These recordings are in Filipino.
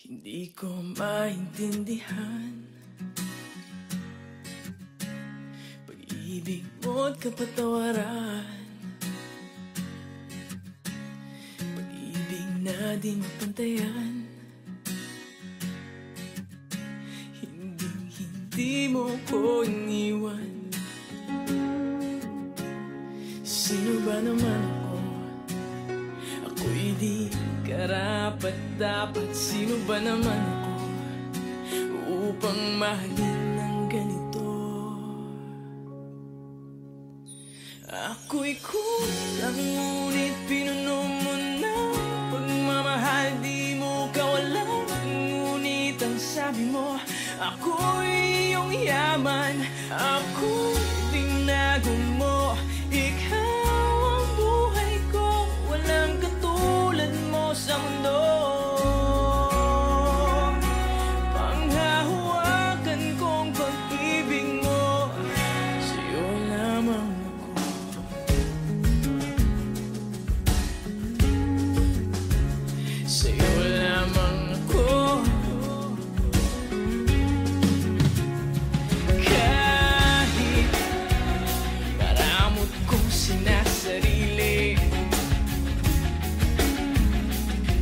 Hindi ko maintindihan pag-ibig mo't kapatawaran, pag-ibig na di mapantayan. Hindi mo ko iniwan. Sino ba naman ako? Ako'y di karapat-dapat. Sino ba naman ako upang mahalin ng ganito? Ako'y kulang, ngunit pinuno mo na pagmamahal. Di mo kawalan, ngunit ang sabi mo ako'y iyong yaman. Ako'y binago mo. Ikaw ang buhay ko, walang katulad mo sa mundo. Panghahawakan kong pag-ibig mo, sa'yo lamang ako. Sa'yo lamang ako. Sinasarili,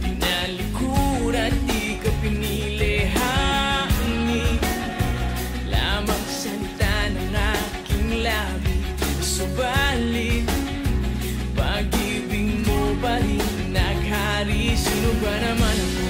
tinalikuran, di ka pinili. Hangin lamang salita ng aking labi, subalit pag-ibig mo pa rin naghari. Sino ba naman ako